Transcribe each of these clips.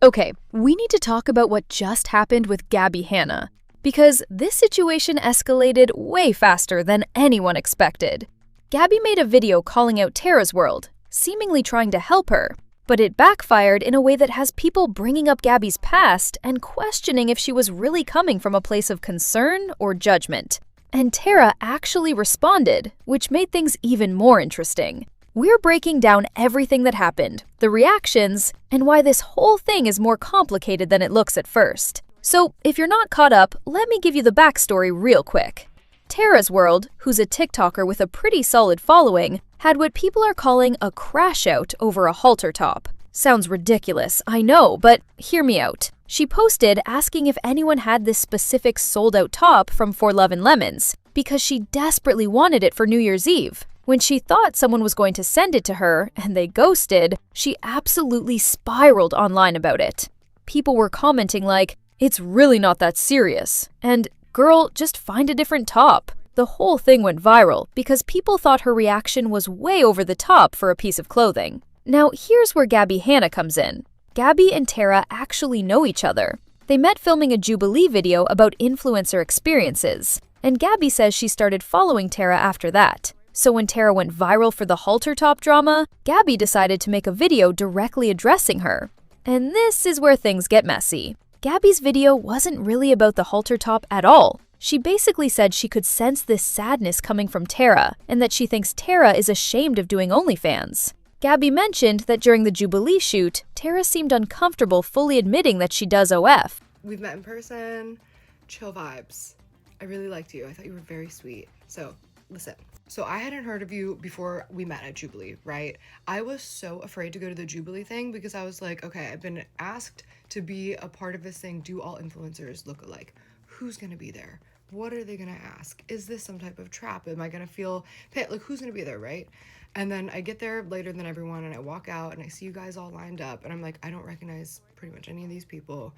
Okay, we need to talk about what just happened with Gabbie Hanna, because this situation escalated way faster than anyone expected. Gabby made a video calling out Taraswrld, seemingly trying to help her, but it backfired in a way that has people bringing up Gabby's past and questioning if she was really coming from a place of concern or judgment. And Tara actually responded, which made things even more interesting. We're breaking down everything that happened, the reactions, and why this whole thing is more complicated than it looks at first. So, if you're not caught up, let me give you the backstory real quick. Taraswrld, who's a TikToker with a pretty solid following, had what people are calling a crash out over a halter top. Sounds ridiculous, I know, but hear me out. She posted asking if anyone had this specific sold-out top from For Love and Lemons, because she desperately wanted it for New Year's Eve. When she thought someone was going to send it to her, and they ghosted, she absolutely spiraled online about it. People were commenting like, "It's really not that serious," and "Girl, just find a different top." The whole thing went viral because people thought her reaction was way over the top for a piece of clothing. Now, here's where Gabby Hanna comes in. Gabby and Tara actually know each other. They met filming a Jubilee video about influencer experiences, and Gabby says she started following Tara after that. So when Tara went viral for the halter top drama, Gabby decided to make a video directly addressing her. And this is where things get messy. Gabby's video wasn't really about the halter top at all. She basically said she could sense this sadness coming from Tara, and that she thinks Tara is ashamed of doing OnlyFans. Gabby mentioned that during the Jubilee shoot, Tara seemed uncomfortable fully admitting that she does OF. We've met in person, chill vibes. I really liked you. I thought you were very sweet. So, listen. So I hadn't heard of you before we met at Jubilee, right? I was so afraid to go to the Jubilee thing because I was like, okay, I've been asked to be a part of this thing. Do all influencers look alike? Who's gonna be there? What are they gonna ask? Is this some type of trap? Am I gonna feel pit? Like, who's gonna be there, right? And then I get there later than everyone and I walk out and I see you guys all lined up and I'm like, I don't recognize pretty much any of these people.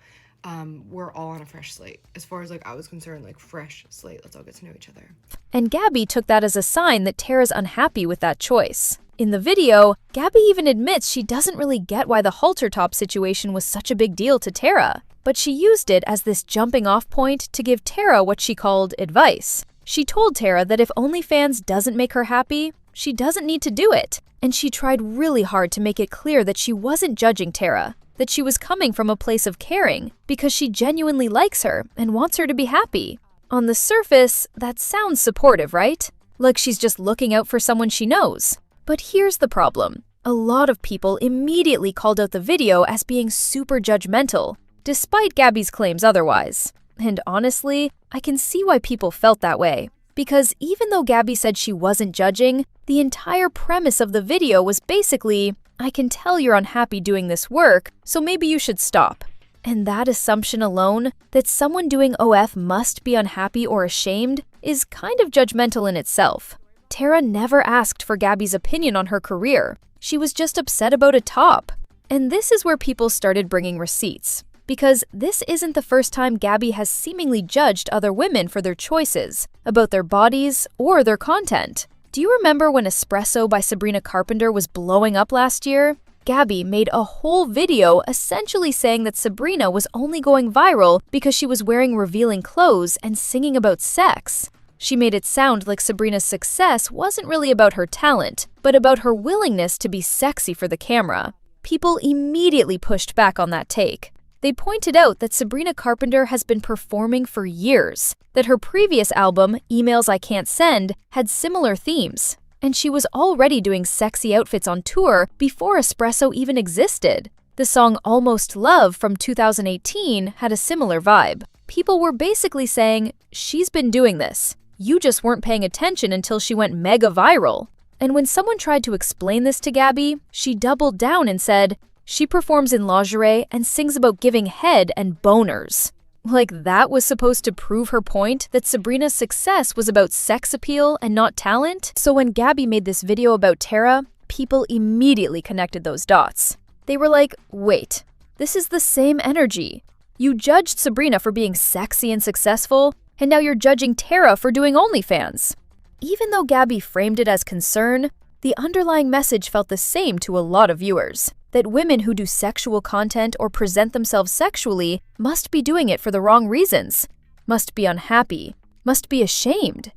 We're all on a fresh slate. As far as like I was concerned, like fresh slate, let's all get to know each other. And Gabby took that as a sign that Tara's unhappy with that choice. In the video, Gabby even admits she doesn't really get why the halter top situation was such a big deal to Tara, but she used it as this jumping off point to give Tara what she called advice. She told Tara that if OnlyFans doesn't make her happy, she doesn't need to do it. And she tried really hard to make it clear that she wasn't judging Tara, that she was coming from a place of caring because she genuinely likes her and wants her to be happy. On the surface, that sounds supportive, right? Like she's just looking out for someone she knows. But here's the problem. A lot of people immediately called out the video as being super judgmental, despite Gabby's claims otherwise. And honestly, I can see why people felt that way. Because even though Gabby said she wasn't judging, the entire premise of the video was basically, I can tell you're unhappy doing this work, so maybe you should stop. And that assumption alone, that someone doing OF must be unhappy or ashamed, is kind of judgmental in itself. Tara never asked for Gabby's opinion on her career. She was just upset about a top. And this is where people started bringing receipts. Because this isn't the first time Gabby has seemingly judged other women for their choices, about their bodies or their content. Do you remember when Espresso by Sabrina Carpenter was blowing up last year? Gabby made a whole video essentially saying that Sabrina was only going viral because she was wearing revealing clothes and singing about sex. She made it sound like Sabrina's success wasn't really about her talent, but about her willingness to be sexy for the camera. People immediately pushed back on that take. They pointed out that Sabrina Carpenter has been performing for years, that her previous album, Emails I Can't Send, had similar themes, and she was already doing sexy outfits on tour before Espresso even existed. The song Almost Love from 2018 had a similar vibe. People were basically saying, she's been doing this. You just weren't paying attention until she went mega viral. And when someone tried to explain this to Gabby, she doubled down and said, she performs in lingerie and sings about giving head and boners. Like that was supposed to prove her point that Sabrina's success was about sex appeal and not talent? So when Gabby made this video about Tara, people immediately connected those dots. They were like, wait, this is the same energy. You judged Sabrina for being sexy and successful, and now you're judging Tara for doing OnlyFans. Even though Gabby framed it as concern, the underlying message felt the same to a lot of viewers. that women who do sexual content or present themselves sexually must be doing it for the wrong reasons, must be unhappy, must be ashamed.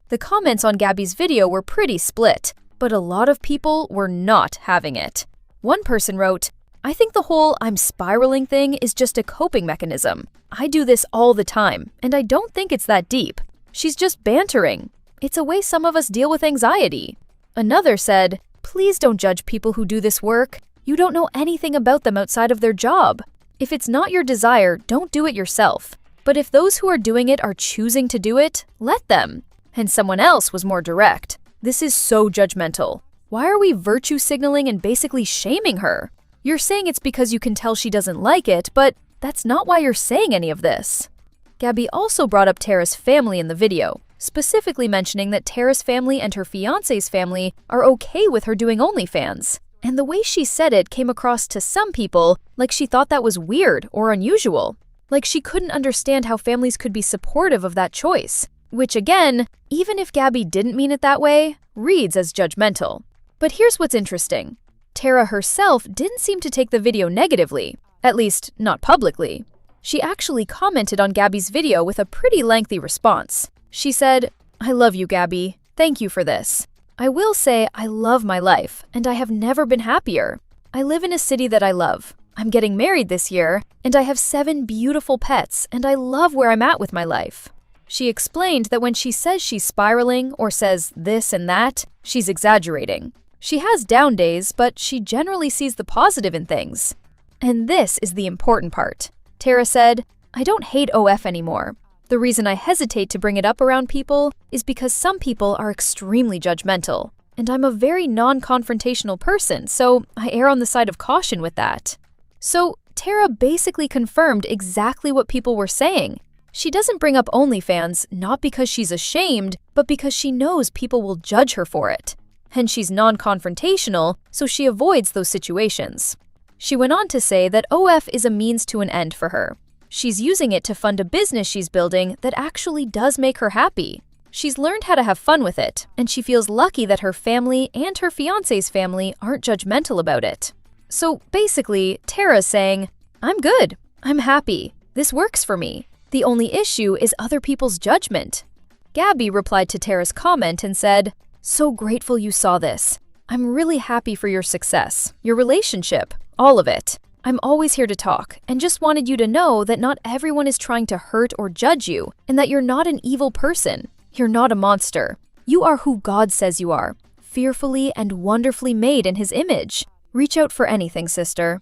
The comments on Gabby's video were pretty split, but a lot of people were not having it. One person wrote, "I think the whole 'I'm spiraling' thing is just a coping mechanism. I do this all the time, and I don't think it's that deep. She's just bantering. It's a way some of us deal with anxiety." Another said, "Please don't judge people who do this work. You don't know anything about them outside of their job. If it's not your desire, don't do it yourself. But if those who are doing it are choosing to do it, let them." And someone else was more direct. "This is so judgmental. Why are we virtue signaling and basically shaming her? You're saying it's because you can tell she doesn't like it, but that's not why you're saying any of this." Gabby also brought up Tara's family in the video, specifically mentioning that Tara's family and her fiancé's family are okay with her doing OnlyFans. And the way she said it came across to some people like she thought that was weird or unusual, like she couldn't understand how families could be supportive of that choice, which again, even if Gabby didn't mean it that way, reads as judgmental. But here's what's interesting. Tara herself didn't seem to take the video negatively, at least not publicly. She actually commented on Gabby's video with a pretty lengthy response. She said, "I love you, Gabby. Thank you for this. I will say I love my life, and I have never been happier. I live in a city that I love. I'm getting married this year, and I have 7 beautiful pets, and I love where I'm at with my life." She explained that when she says she's spiraling or says this and that, she's exaggerating. She has down days, but she generally sees the positive in things. And this is the important part. Tara said, "I don't hate OF anymore. The reason I hesitate to bring it up around people is because some people are extremely judgmental, and I'm a very non-confrontational person, so I err on the side of caution with that." So Tara basically confirmed exactly what people were saying. She doesn't bring up OnlyFans not because she's ashamed, but because she knows people will judge her for it. And she's non-confrontational, so she avoids those situations. She went on to say that OF is a means to an end for her. She's using it to fund a business she's building that actually does make her happy. She's learned how to have fun with it, and she feels lucky that her family and her fiancé's family aren't judgmental about it. So basically, Tara's saying, "I'm good. I'm happy. This works for me. The only issue is other people's judgment." Gabby replied to Tara's comment and said, "So grateful you saw this. I'm really happy for your success, your relationship, all of it. I'm always here to talk and just wanted you to know that not everyone is trying to hurt or judge you and that you're not an evil person. You're not a monster. You are who God says you are, fearfully and wonderfully made in His image. Reach out for anything, sister."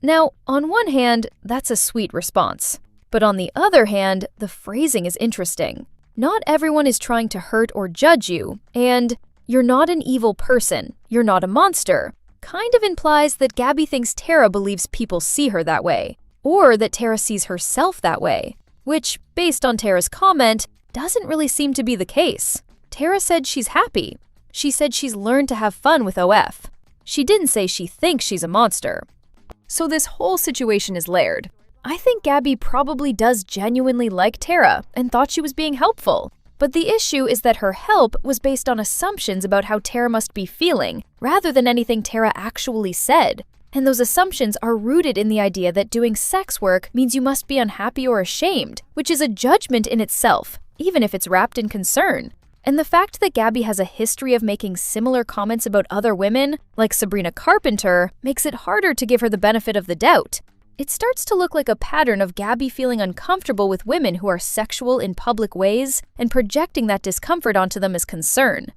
Now, on one hand, that's a sweet response. But on the other hand, the phrasing is interesting. Not everyone is trying to hurt or judge you, and "you're not an evil person, you're not a monster," kind of implies that Gabby thinks Tara believes people see her that way, or that Tara sees herself that way, which, based on Tara's comment, doesn't really seem to be the case. Tara said she's happy. She said she's learned to have fun with OF. She didn't say she thinks she's a monster. So this whole situation is layered. I think Gabby probably does genuinely like Tara and thought she was being helpful. But the issue is that her help was based on assumptions about how Tara must be feeling, rather than anything Tara actually said. And those assumptions are rooted in the idea that doing sex work means you must be unhappy or ashamed, which is a judgment in itself, even if it's wrapped in concern. And the fact that Gabby has a history of making similar comments about other women, like Sabrina Carpenter, makes it harder to give her the benefit of the doubt. It starts to look like a pattern of Gabby feeling uncomfortable with women who are sexual in public ways and projecting that discomfort onto them as concern.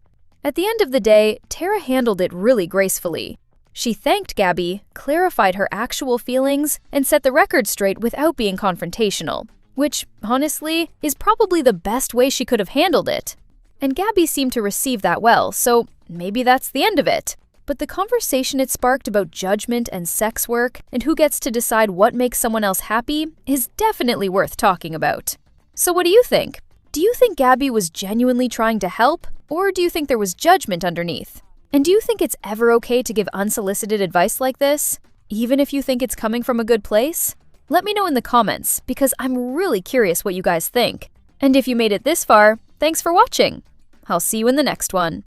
At the end of the day, Tara handled it really gracefully. She thanked Gabby, clarified her actual feelings, and set the record straight without being confrontational, which, honestly, is probably the best way she could have handled it. And Gabby seemed to receive that well, so maybe that's the end of it. But the conversation it sparked about judgment and sex work and who gets to decide what makes someone else happy is definitely worth talking about. So what do you think? Do you think Gabby was genuinely trying to help, or do you think there was judgment underneath? And do you think it's ever okay to give unsolicited advice like this, even if you think it's coming from a good place? Let me know in the comments, because I'm really curious what you guys think. And if you made it this far, thanks for watching. I'll see you in the next one.